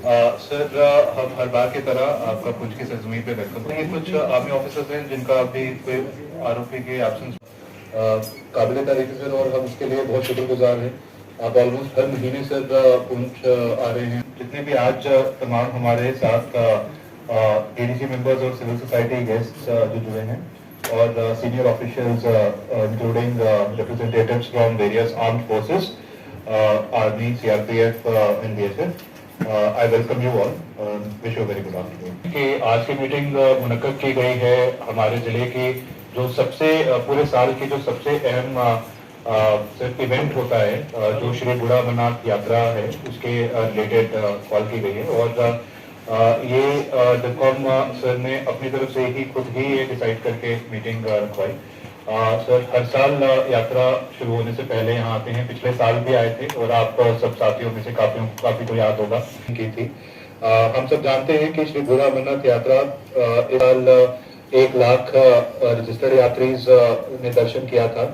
Sir हम हर बार की तरह आपका पुंछ की सरजमीन पे वेलकम करेंगे। कुछ आर्मी ऑफिसर्स हैं जिनका अभी कोई आरोपी के एब्सेंस काबिल तारीफ है सर, और हम उसके लिए बहुत शुक्रगुजार हैं। आप ऑलमोस्ट हर महीने सर पुंछ आ रहे हैं। जितने भी आज तमाम हमारे साथ एडीसी मेंबर्स और सिविल सोसाइटी गेस्ट्स जो जुड़े हैं और senior officials including representatives from various armed forces, army, CRPF and BSF, I welcome you all, wish you very good afternoon. कि आज की मीटिंग मुनक्कद की गई है हमारे जिले की जो सबसे पूरे साल की जो सबसे अहम सिर्फ इवेंट होता है जो श्री बूढ़ा अमरनाथ यात्रा है उसके रिलेटेड कॉल की गई है। और ये डिस्कॉम सर ने अपनी तरफ से ही खुद ही ये डिसाइड करके मीटिंग रखवाई। सर हर साल यात्रा शुरू होने से पहले यहाँ आते हैं, पिछले साल भी आए थे और आप सब साथियों में से काफी को याद होगा की थी। हम सब जानते हैं कि श्री बूढ़ा अमरनाथ यात्रा इस साल 1 लाख रजिस्टर्ड यात्रीज ने दर्शन किया था।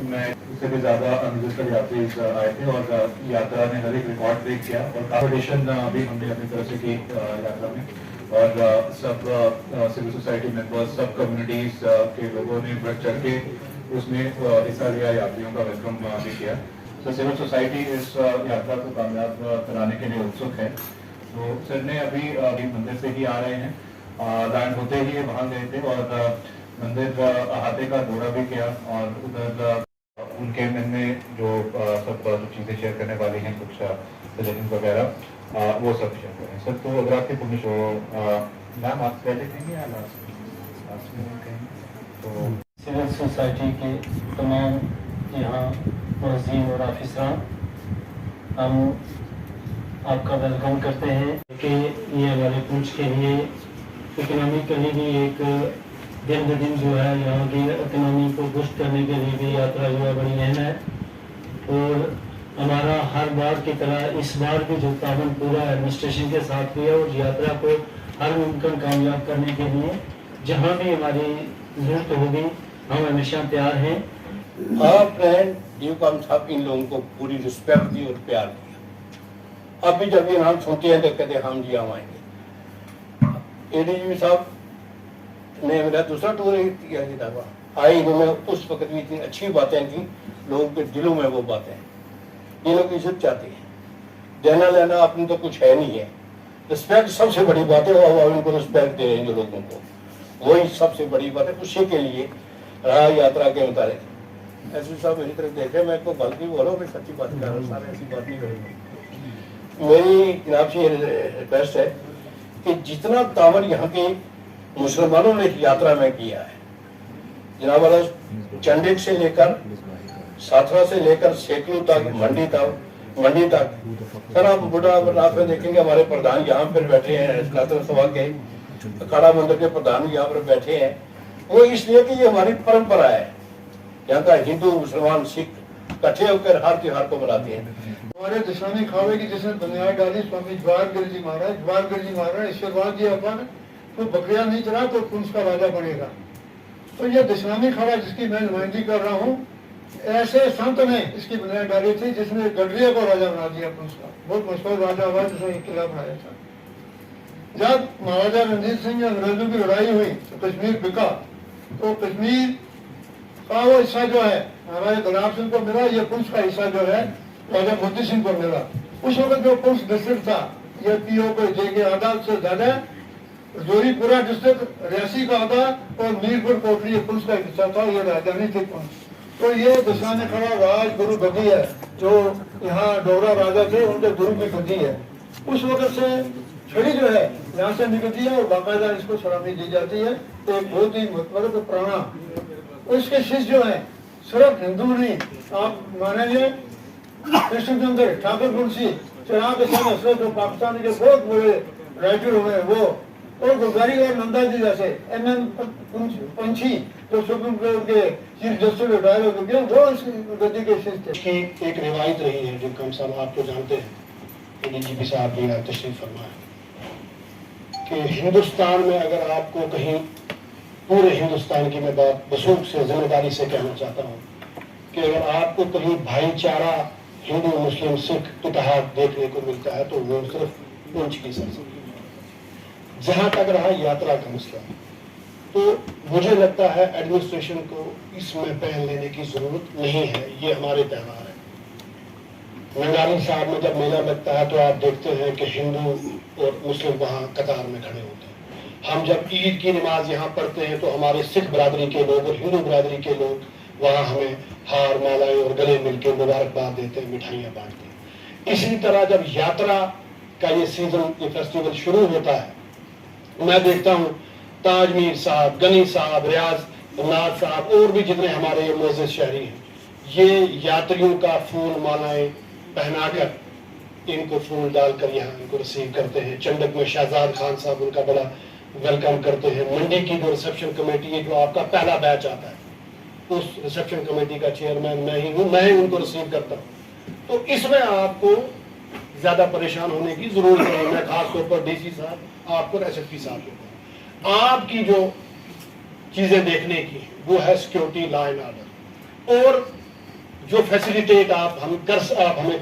मैं उससे भी ज्यादा अनरजिस्टर्ड यात्रीज आए थे और यात्रा ने हर एक रिकॉर्ड ब्रेक किया और कॉम्पिटिशन भी हमने अपनी तरफ से की यात्रा में। और सब सिविल सोसाइटी मेंबर्स, सब कम्युनिटीज के लोगों ने बढ़ चढ़ के उसमें हिस्सा लिया, यात्रियों का वेलकम भी किया। तो सिविल सोसाइटी इस यात्रा को कामयाब कराने के लिए उत्सुक है। तो सर ने अभी मंदिर से ही आ रहे हैं, लैंड होते ही वहाँ गए थे और मंदिर अहाते का दौरा भी किया और उधर उनके मन में जो सब चीज़ें शेयर करने वाली हैं, कुछ सजेशन वगैरह, वो सब शेयर करें सर। तो अगर आपके पुण्य शो मैम आप पहले कहेंगे या लास्ट में कहेंगे? तो सिविल सोसाइटी के तमाम यहाँ मुअज़्ज़िन और ऑफिसरान, हम आपका वेलकम करते हैं कि ये हमारे पुंछ के लिए इकनॉमिकली भी एक दिन ब दिन जो है यहाँ की इकनॉमी को बूस्ट करने के लिए भी यात्रा जो है बड़ी अहम है। और हमारा हर बार की तरह इस बार भी जो तावन पूरा एडमिनिस्ट्रेशन के साथ भी है और यात्रा को हर मुमकिन कामयाब करने के लिए जहाँ भी हमारी जरूरत होगी हम हमेशा तैयार हैं। आप ड्यूकॉम साहब इन लोगों को पूरी रिस्पेक्ट दी और प्यार दिया। अब भी जब ये नाम सुनते हैं तो कहते हम जी हम आएंगे। एडीजी साहब ने मेरा दूसरा टूर किया था, आई इन्होंने उस वक्त भी इतनी अच्छी बातें की, लोगों के दिलों में वो बातें ये लोग इज्जत चाहते हैं। देना लेना अपनी तो कुछ है नहीं है, रिस्पेक्ट सबसे बड़ी बात है। वो उनको रिस्पेक्ट दे रहे हैं जो लोगों को, वही सबसे बड़ी बात है। उसी के लिए रहा यात्रा के मुताबिक। ऐसे साहब मेरी तरफ देखे, मैं को गलती बोलो, मैं सच्ची बात कर रहा हूँ, सारे ऐसी बात नहीं करेंगे। मेरी जनाब से रिक्वेस्ट है कि जितना तावन यहाँ के मुसलमानों ने यात्रा में किया है, जनाब चंडिक से लेकर साथरा से लेकर सेकलू तक, मंडी तक सर आप बूढ़ा अमरनाथ में देखेंगे हमारे प्रधान यहाँ पर बैठे हैं, सभा के अखाड़ा मंदिर के प्रधान यहाँ पर बैठे हैं। वो इसलिए कि ये हमारी परंपरा है, यहाँ का हिंदू मुसलमान सिख इकट्ठे होकर हर त्योहार को मनाते हैं। हमारे दशानी खावे की जिसने बुनियाद डाली स्वामी जवाहरगिरी जी महाराज ईश्वरवाद जी अपन तो बकरिया नहीं चला तो पुंछ का राजा बनेगा। तो ये दशानी खावा जिसकी मैं नुमाइंदगी कर रहा हूँ, ऐसे संत ने इसकी बुनियाद डाली थी जिसने गडरिया को राजा बना दिया पुंछ का। बहुत मशहूर राजा हुआ जिसने एक किला बनाया था। जब महाराजा रणजीत सिंह अंग्रेजों की लड़ाई हुई तो कश्मीर बिका, तो कश्मीर का वो हिस्सा जो है महाराजा गुलाब सिंह को मिला, ये पुंछ का हिस्सा जो है राजा मोती सिंह को मिला। उस वक्त जो पुंछ डिस्ट्रिक्ट था ये पीओ को जेके आधा से ज्यादा, जोरीपुरा डिस्ट्रिक्ट रियासी का आधा और मीरपुर कोटली पुंछ का हिस्सा था, ये राजधानी थी पुंछ। तो ये दशाने खड़ा राज गुरु गद्दी है, जो यहाँ डोगरा राजा थे उनके गुरु की गद्दी है। उस वक्त से छड़ी जो है यहाँ से निकलती है और बाकायदा इसको सलामी दी जाती है। तो एक बहुत ही मतलब पुराना इसके शिष्य जो है सिर्फ हिंदू नहीं, आप मानेंगे कृष्णचंद्र ठाकुर मुंशी चिराग हसरत जो पाकिस्तान के बहुत बड़े राइटर हुए वो, और गुलजारी और नंदा जी जैसे MM पंछी जो सुप्रीम कोर्ट के चीफ जस्टिस रिटायर हो चुके हैं, वो इस गद्दी के शिष्य थे। एक रिवायत रही है जो साहब आप तो जानते हैं, डीजीपी साहब भी तशरीफ फरमा कि हिंदुस्तान में अगर आपको कहीं, पूरे हिंदुस्तान की मैं बात बसूख से जिम्मेदारी से कहना चाहता हूँ कि अगर आपको कहीं भाईचारा हिंदू मुस्लिम सिख इत्तेहाद देखने को मिलता है तो वो सिर्फ पुंछ की सरजमीं है। जहां तक रहा यात्रा का मसला, तो मुझे लगता है एडमिनिस्ट्रेशन को इसमें पहल लेने की जरूरत नहीं है। ये हमारे त्यौहार है। नंगारी साहब में जब मेला लगता है तो आप देखते हैं कि हिंदू और मुस्लिम वहाँ कतार में खड़े होते हैं। हम जब ईद की नमाज यहाँ पढ़ते हैं तो हमारे सिख बरादरी के लोग और हिंदू बरादरी के लोग वहाँ हमें हार मालाएं और गले मिलकर मुबारकबाद देते हैं, मिठाइयाँ बांटते हैं। इसी तरह जब यात्रा का ये सीजन, ये फेस्टिवल शुरू होता है, मैं देखता हूँ ताजमीर साहब, गनी साहब, रियाज नाज साहब और भी जितने हमारे मोअज़्ज़िज़ शहरी हैं, ये यात्रियों का फूल मालाएं पहनाकर इनको फूल डालकर यहाँ इनको रिसीव करते हैं। चंडक में शहजाद खान साहब उनका बड़ा वेलकम करते हैं। मंडी की जो रिसेप्शन कमेटी है, जो आपका पहला बैच आता है, उस रिसेप्शन कमेटी का चेयरमैन मैं ही हूँ, मैं ही उनको रिसीव करता हूँ। तो इसमें आपको ज्यादा परेशान होने की जरूरत नहीं। मैं खासतौर पर डीसी साहब, आपको SSP साहब को, आपकी जो चीजें देखने की वो है सिक्योरिटी, लॉ एंड ऑर्डर, और जो फैसिलिटेट आप हमें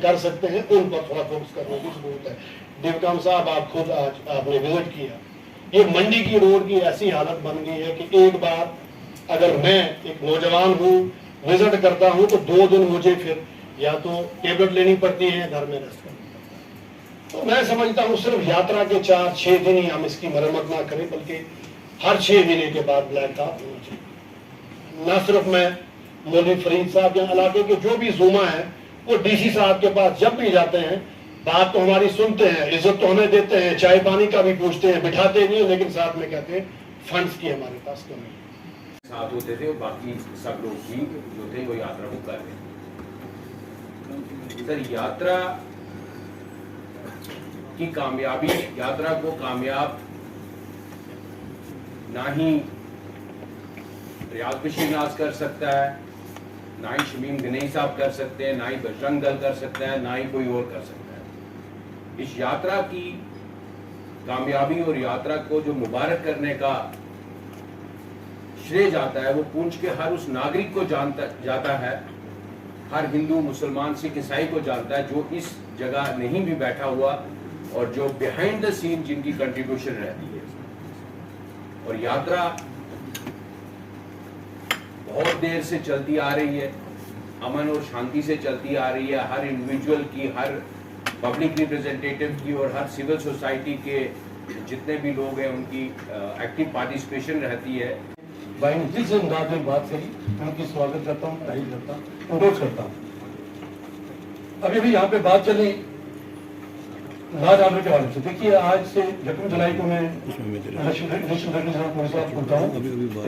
कर सकते हैं उन पर थोड़ा फोकस करने की जरूरत है। डिवकम साहब, आप खुद आज आपने विजिट किया, ये मंडी की रोड की ऐसी हालत बन गई है कि एक बार अगर मैं एक नौजवान हूँ, विजिट करता हूँ, तो 2 दिन मुझे फिर या तो टेबलेट लेनी पड़ती है, घर में रेस्ट करनी पड़ती है। तो मैं समझता हूँ सिर्फ यात्रा के 4-6 दिन ही हम इसकी मरम्मत ना करें, बल्कि हर 6 महीने के बाद ब्लैक टॉप होना चाहिए। न सिर्फ मैं मौलवी फरीद साहब या इलाके के जो भी जुमा है, वो DC साहब के पास जब भी जाते हैं, बात तो हमारी सुनते हैं, इज्जत तो हमें देते हैं, चाय पानी का भी पूछते हैं, बिठाते नहीं, लेकिन साथ में कहते हैं फंड्स की हमारे पास कमी है। साथ होते थे और बाकी सब लोग भी जो थे वो यात्रा को कर रहे थे। सर, यात्रा की कामयाबी, यात्रा को कामयाब ना ही रियाज बशीर नाज कर सकता है, ना ही शमीम गनई साहब कर सकते हैं, ना ही बजरंग दल कर सकता है, ना ही कोई और कर सकता है। इस यात्रा की कामयाबी और यात्रा को जो मुबारक करने का श्रेय जाता है, वो पुंछ के हर उस नागरिक को जाता है, हर हिंदू, मुसलमान, सिख, ईसाई को जानता है, जो इस जगह नहीं भी बैठा हुआ और जो बिहाइंड द सीन जिनकी कंट्रीब्यूशन रहती है। और यात्रा बहुत देर से चलती आ रही है, अमन और शांति से चलती आ रही है। हर इंडिविजुअल की, हर पब्लिक रिप्रेजेंटेटिव की और हर सिविल सोसाइटी के जितने भी लोग हैं उनकी एक्टिव पार्टिसिपेशन रहती है। बाइंड्री से अंदाज में बात करी, मैं उनकी स्वागत करता हूँ, तारीफ करता हूँ, अनुरोध करता हूँ। अभी भी यहाँ पे बात चली लॉ एंड ऑर्डर के बारे से। देखिए, आज से 1 जुलाई को मैं बोलता हूँ,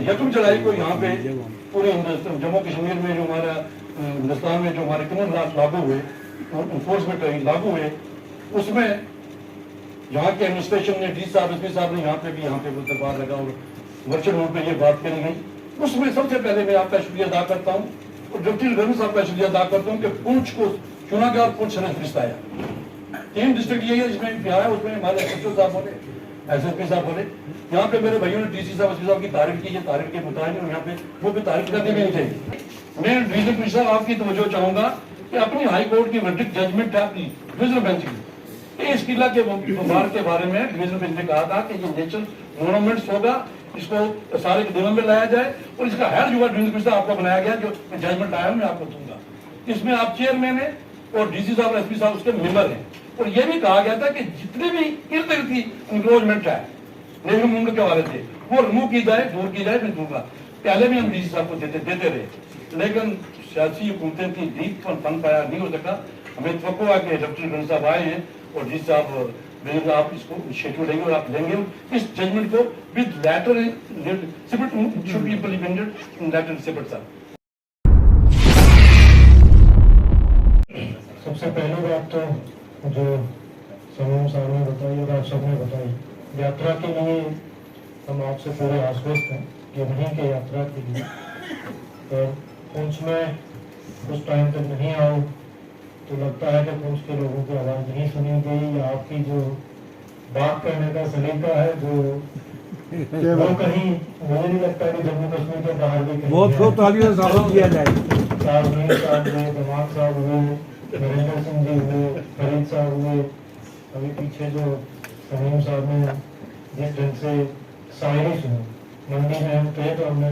1 जुलाई को यहाँ पे पूरे हिंदुस्तान, जम्मू कश्मीर में जो हमारा हिंदुस्तान में जो हमारे कानून लागू हुए, इन्फोर्समेंट लागू हुए, उसमें यहाँ के एडमिनिस्ट्रेशन ने, डी साहब, एसपी साहब ने यहाँ पे दरबार लगा और वर्चुअल रूप में ये बात करी गई। उसमें सबसे पहले मैं आपका शुक्रिया अदा करता हूँ और डिप्टी गवर्नर साहब का शुक्रिया अदा करता हूँ कि पुंछ को चुना गया और पुंछ से फरिश्ता आया। 3 डिस्ट्रिक्ट यही है जिसमें आया, उसमें हमारे SHO साहब बोले, SSP साहब बोले। यहाँ पे मेरे भाइयों ने DC साहब, SSP साहब की तारीफ की, तारीफ के मुताबिक यहाँ पे वो भी तारीफ करने भी नहीं चाहिए। मैं डिवीजन कमिश्नर साहब आपकी तवज्जो चाहूंगा कि अपनी हाई कोर्ट की वर्डिक्ट जजमेंट है अपनी डिवीजन बेंच की, इस किला के बार के बारे में डिवीजन बेंच ने कहा था कि ये नेचुरल मॉन्यूमेंट्स होगा, इसको सारे के दिनों में लाया जाए और इसका हेड जो डिवीजन कमिश्नर आपको बनाया गया, जो जजमेंट आया मैं आपको दूंगा। इसमें आप चेयरमैन है और DC साहब, SP साहब उसके मेंबर हैं। और ये भी कहा गया था कि जितने भी इर्द गिर्द की इंक्रोचमेंट है, नेहरू मूवमेंट के वाले थे, वो रिमूव की जाए, दूर की जाए। मैं दूंगा, पहले भी हम DC साहब को देते रहे, लेकिन सियासी हुकूमतें थी, डीप फन पाया नहीं हो सका। हमें तो है कि डिप्टी गवर्नर साहब आए हैं और DC साहब आप इसको शेड्यूल लेंगे और आप लेंगे इस जजमेंट को with letter should be implemented in letter separate साहब। सबसे पहली बात तो जो समूह साहब ने बताई और आप सबने बताई, यात्रा के लिए हम आपसे पूरे आश्वस्त हैं कि वहीं के यात्रा के लिए, और पुंछ में उस टाइम तक नहीं आओ तो लगता है कि पुंछ के लोगों की आवाज़ नहीं सुनी गई, या आपकी जो बात करने का सलीका है वो कहीं, मुझे नहीं लगता कि जम्मू कश्मीर के बाहर भी कहीं दिमाग साहब हुए, नरेंद्र सिंह जी हुए, फरीद साहब हुए, अभी पीछे जो समीम साहब ने जिस ढंग से शायरी सुनी, मंडी में हम थे तो हमने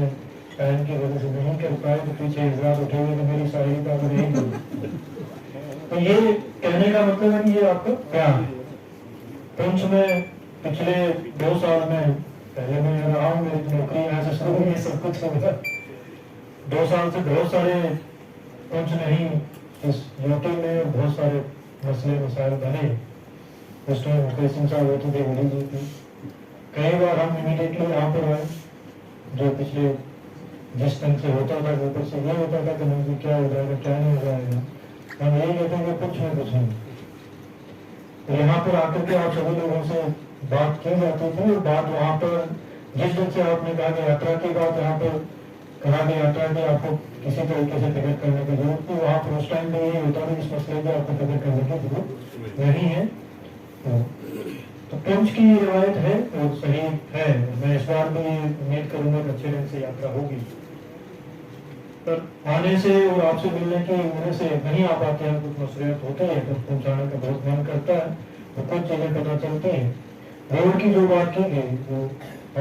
टाइम की वजह से नहीं कर पाए, तो पीछे इजरात उठे हुए कि मेरी शायरी का तो नहीं बोली। तो ये कहने का मतलब है कि ये आपका प्यार है। पुंछ में पिछले 2 साल में, पहले मैं यहाँ रहा हूँ, मेरी नौकरी यहाँ से शुरू हुई, सब कुछ हो गया। 2 साल से बहुत सारे पुंछ नहीं, इस यूटी में बहुत सारे मसले मसाइल बने। उस टाइम मुकेश सिंह साहब होते थे, बड़ी जी थी। कई बार हम इमीडिएटली यहाँ पर आए, जो पिछले जिस ढंग से होता था, ऊपर से ये होता था कि नहीं क्या हो जाएगा, क्या नहीं हो जाएगा, हम यही कहते हैं कि कुछ नहीं। तो यहाँ पर आकर के आप सभी लोगों से बात की जाती थी, और बात वहाँ पर जिस ढंग से आपने कहा कि यात्रा की बात यहाँ पर कहा कि यात्रा की आपको किसी तरीके से फिक्र करने की जरूरत नहीं, वहाँ पर उस टाइम में यही होता था, इस मसले की आपको फिक्र करने की जरूरत नहीं है। तो पुंछ की ये रिवायत है और सही है। मैं इस बार भी उम्मीद करूंगा कि अच्छे ढंग से यात्रा होगी। पर आने से और आपसे मिलने की वजह से नहीं आ पाते हैं, कुछ मसलियत होती है, कुछ पहुंचाने का बहुत मन करता है, तो कुछ चीजें पता चलती हैं। रोड की जो बात की गई वो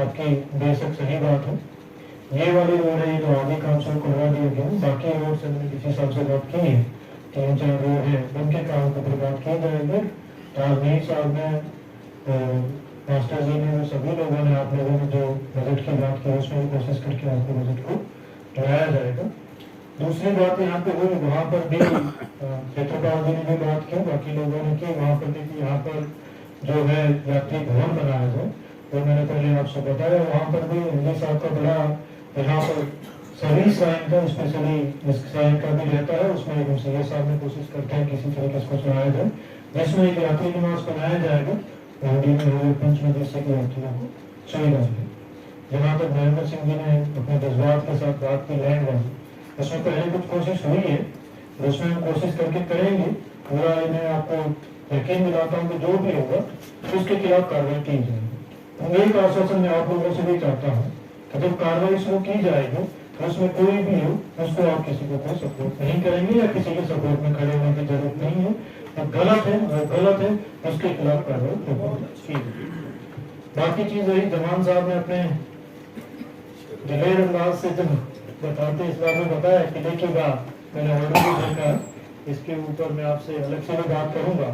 आपकी बेशक सही बात है। ये वाली रोड है जो आगे काम शुरू करवा दिया गया, बाकी रोड से मैंने किसी हिसाब से बात की है, 3-4 रोड है, उनके काम को फिर बात की जाएगी। राजनीति साहब ने, मास्टर जी ने, सभी लोगों ने, आप लोगों ने जो बजट की बात की, उसमें भी कोशिश करके आपको बजट को लाया जाएगा। दूसरी बात यहाँ पे हुई, वहाँ पर भी क्षेत्रपाल जी ने भी बात की, बाकी लोगों ने की, वहाँ पर भी यहाँ पर जो है यात्री भवन बनाया जाए, तो मैंने पहले आपसे बताया। वहाँ पर भी हिंदी साहब का बड़ा यहाँ पर सभी श्राइन का, स्पेशली इस श्राइन का भी रहता है, उसमें एक सीए साहब ने कोशिश करते हैं किसी तरीके से कुछ बनाया जाए, जिसमें एक यात्री निवास बनाया जाएगा हिंदी में हुए पुंछ में, जिससे कि यात्रियों को सुविधा मिले। जहाँ तक नरेंद्र सिंह जी ने अपने जज्बात के साथ बात की लैंड वाली, उसमें पहले कुछ कोशिश हुई है, उसमें हम कोशिश करके करेंगे पूरा। मैं आपको यकीन दिलाता हूँ कि जो भी होगा उसके खिलाफ कार्रवाई की जाएगी। एक आश्वासन मैं आप लोगों से भी चाहता हूँ कि जब कार्रवाई शुरू की जाएगी तो उसमें कोई भी हो, उसको आप किसी को कोई सपोर्ट नहीं करेंगे या किसी के सपोर्ट में खड़े होने की जरूरत नहीं है। तो गलत है, वो गलत है, उसके खिलाफ कार्रवाई। बाकी चीज वही जमान साहब ने अपने दिलेर अंदाज से जब बताते इस बार में बताया किले की बात, मैंने ऑलरेडी देखा, इसके ऊपर मैं आपसे अलग से भी बात करूंगा,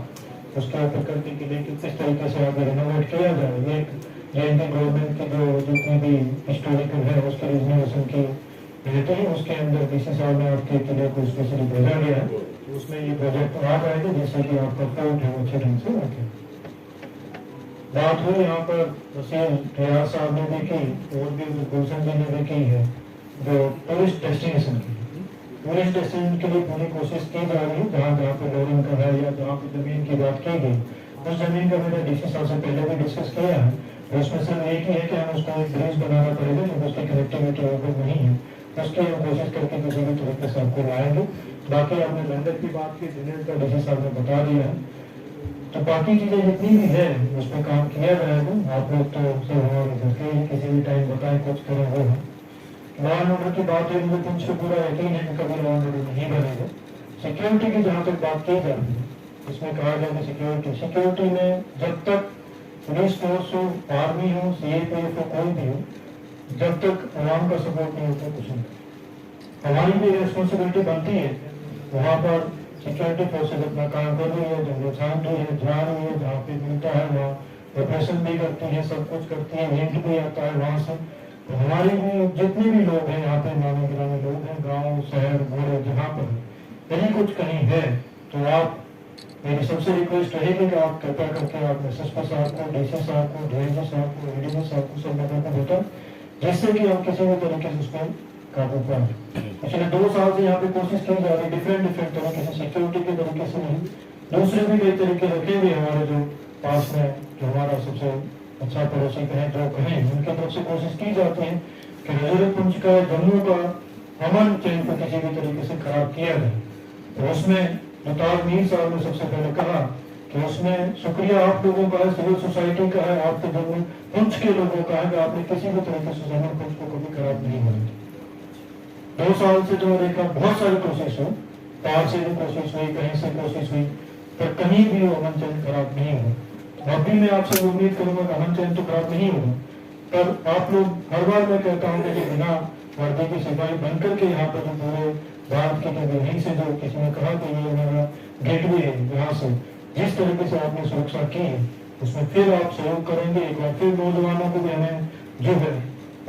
उसके ऊपर करके किले की किस तरीके से आगे रिनोवेट किया जाए। ये जेएनपी गवर्नमेंट की जो जितनी भी हिस्टोरिकल है उसके रिजर्वेशन की रहते हैं, उसके अंदर डीसी साहब ने आपके किले को स्पेशली भेजा गया है, उसमें ये प्रोजेक्ट आ जाएगा जिससे कि आपका फोर्ट है अच्छे ढंग से रखे। बात हुई यहाँ पर वसीम रियाज साहब ने भी की और भी गुलशन जी ने भी की है, जो टूरिस्ट डेस्टिनेशन की, टूरिस्ट डेस्टिनेशन के लिए पूरी कोशिश की जा रही है। जहाँ जहाँ पे लोडिंग का है या जहाँ पे जमीन की बात की गई, उस जमीन का मैंने डीसी साहब से पहले भी डिस्कस किया है। उसमें सिर्फ एक ही है कि हम उसको एक ब्रिज बनाना पड़ेगा, लेकिन उसकी कनेक्टिविटी ऊपर नहीं है, उसकी हम कोशिश करके किसी भी तरीके से आपको लाएंगे। बाकी आपने लंदन की बात की, दिल्ली का डीसी साहब ने बता दिया है, तो बाकी चीजें जितनी भी है उस पर काम किया जाएगा। आप लोग तो सब हमारे घर के किसी भी टाइम बताएं कुछ करें वो है। लॉ एंड ऑर्डर की बात है, मुझे तुमसे पूरा यकीन है कि कभी लॉ एंड ऑर्डर नहीं बनेगा। सिक्योरिटी की जहाँ तक बात की जाती है, इसमें कहा गया कि सिक्योरिटी में जब तक पुलिस फोर्स हो, आर्मी हो, सीएपीएफ हो, कोई भी हो, जब तक आवाम का सपोर्ट नहीं होता कुछ नहीं। हमारी भी रिस्पॉन्सिबिलिटी बनती है, वहाँ पर सिक्योरिटी फोर्सेज अपना काम कर रही है, जंगल छान रही है, जा रही है, जहाँ पे मिलता है वहाँ ऑपरेशन भी करती है, सब कुछ करती है, हिंट भी आता है वहाँ से। तो हमारे भी जितने भी लोग हैं यहाँ पे, नामी गिरामी लोग हैं, गाँव शहर बड़े जहाँ पर यदि कुछ कहीं है, तो आप, मेरी सबसे रिक्वेस्ट रहेगी कि आप कृपया करके आप एसएसपी साहब को, डीसी साहब को, डीआईजी साहब को, एडीजी साहब को, सब लोगों को बताएं, जिससे कि आप किसी भी तरीके से उसमें काबू पाएं। पिछले 2 साल से यहाँ पे कोशिश की जा रही है डिफरेंट तरीके से, सिक्योरिटी के तरीके से नहीं, दूसरे भी कई तरीके रखे हुए हमारे जो पास में, जो हमारा सबसे अच्छा पड़ोसी कहें जो कहें, उनकी तरफ से कोशिश की जाती है कि रिजर्व पुंछ का, जम्मू का अमन चैन को किसी भी तरीके से खराब किया जाए। तो उसमें मुताज मीर साहब ने सबसे पहले कहा कि उसमें शुक्रिया आप लोगों का है, सिविल सोसाइटी का है, आपके जम्मू पुंछ के लोगों का है कि आपने किसी भी तरीके से जम्मू पुंछ को कभी खराब नहीं होने। 2 साल से जो देखा बहुत सारी कोशिश हो, पार से भी कोशिश हुई, कहीं से कोशिश हुई, पर कहीं भी वो अमन चैन खराब नहीं हुआ। अब भी मैं आपसे उम्मीद करूंगा कि अमन चैन तो खराब नहीं होगा, पर आप लोग हर बार मैं कहता हूँ कि बिना वर्दी की सिपाही बनकर के यहाँ पर जो पूरे भारत के यहीं से जो किसी ने कहा कि ये हमारा गेटवे है, यहाँ से जिस तरीके से आपने सुरक्षा की है उसमें फिर आप सहयोग करेंगे। एक बार फिर नौजवानों को भी हमें जो है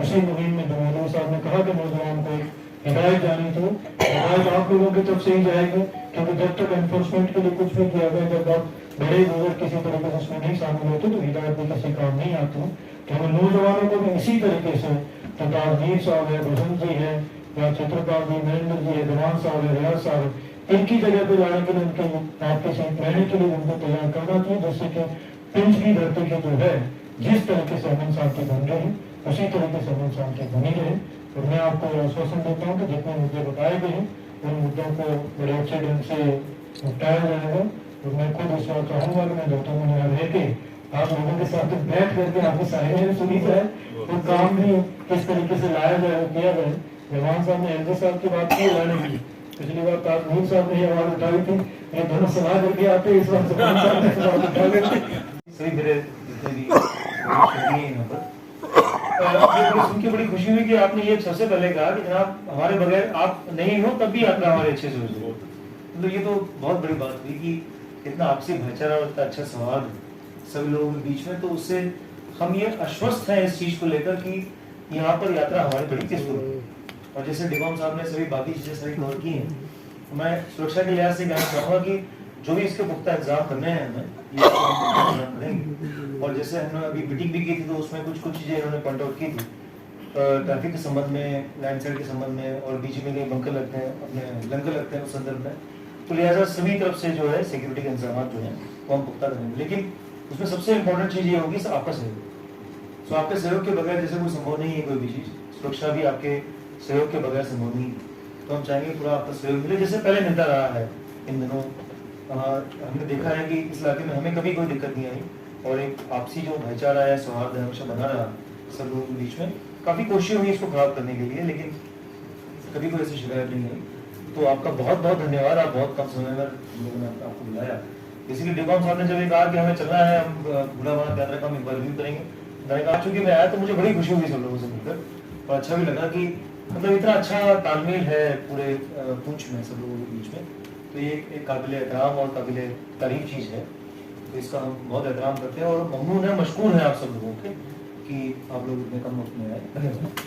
उसी मुहिम में जो मौलवी साहब ने कहा कि नौजवान को हिदायत जानी थी, हिदायत आप लोगों की तरफ से ही जाएगी, क्योंकि जब तक एनफोर्समेंट के लिए कुछ भी किया गया, जब आप बड़े बुजुर्ग किसी तरीके से उसमें नहीं शामिल होते तो हिदायत भी किसी काम नहीं आती। तो हमें नौजवानों को भी इसी तरीके से तो ताजमीर साहब है, बसंत जी है, या चित्रपाल जी, नरेंद्र जी है, दीवान साहब है, रियाज साहब है, इनकी जगह पे जाने के लिए उनके आपके सीट लेने के लिए उनको तैयार करना चाहिए, जिससे कि पिंच की धरती की जो है जिस तरीके से अमन साहब की बन रही है उसी तरीके से अमन साहब की बनी रहे। और मैं आपको आश्वासन देता हूँ कि जितने मुद्दे बताए गए हैं उन मुद्दों को बड़े अच्छे ढंग से निपटाया जाएगा। और मैं खुद इस बात चाहूँगा कि मैं डॉक्टर मुनि रह के आप लोगों के साथ बैठ करके आपकी सारी सुनी जाए और काम भी किस तरीके से लाया जाए किया जाए। रहमान साहब ने एलजी साहब की बात की लाने की, पिछली बार ताजमीर साहब ने आवाज उठाई थी, ये दोनों सलाह करके आते इस बार रहमान साहब ने आवाज उठा ली। सही मेरे जितने भी यहाँ पर ये सुन के बड़ी खुशी हुई कि आपने ये सबसे पहले कहा कि जनाब हमारे बगैर आप नहीं हो तब भी यात्रा हमारे अच्छे से हो। तो ये तो बहुत बड़ी बात हुई कि इतना आपसी भाईचारा और इतना अच्छा संवाद सभी लोगों के बीच में, तो उससे हम ये आश्वस्त हैं इस चीज को लेकर कि यहाँ पर यात्रा हमारी बड़ी तेज होगी। और जैसे डिकॉम साहब ने सभी बाकी चीजें सभी कवर की हैं, मैं सुरक्षा के लिहाज से कहना चाहूँगा कि जो भी इसके पुख्ता इंतजाम करने हैं हमें ये इंतजाम करेंगे। और जैसे हमने अभी मीटिंग भी की थी तो उसमें कुछ चीजें इन्होंने पॉइंट आउट की थी ट्रैफिक के संबंध में, लैंड साइड के संबंध में, और बीच में कहीं बंकर लगते हैं, अपने लंगर लगते हैं उस संदर्भ में। तो लिहाजा सभी तरफ से जो है सिक्योरिटी के इंतजाम जो है वो हम पुख्ता करेंगे। लेकिन उसमें सबसे इम्पोर्टेंट चीज ये होगी आपका सहयोग। तो आपके सहयोग के बगैर जैसे कोई संभव नहीं है कोई भी चीज, सुरक्षा भी आपके सहयोग के बगैर संभव नहीं है। तो हम चाहेंगे पूरा आपका सहयोग मिले जैसे पहले मिलता रहा है इन दिनों। हमने देखा है कि इस इलाके में हमें कभी कोई दिक्कत नहीं आई और एक आपसी जो भाईचारा है, सौहार्द है, हमेशा बना रहा सब लोगों के बीच में। काफी कोशिश हुई इसको खराब करने के लिए, लेकिन कभी कोई ऐसी शिकायत नहीं आई। तो आपका बहुत बहुत धन्यवाद, आप बहुत कम समय में हम लोगों ने आपको बुलाया। इसीलिए डिकॉम साहब ने जब ये कहा कि हमें चलना है, हम बूढ़ा वाला यात्रा का हम एक बार रिव्यू करेंगे, मैंने कहा चूंकि मैं आया तो मुझे बड़ी खुशी हुई सब लोगों से मिलकर, और अच्छा भी लगा कि मतलब इतना अच्छा तालमेल है पूरे पुंछ में सब लोगों के बीच में। तो ये एक काबिल एहतराम और काबिल तारीफ चीज़ है, तो इसका हम बहुत एहतराम करते हैं और ममनून है, मशकूर है आप सब लोगों के कि आप लोग इतने कम वक्त में आए। धन्यवाद।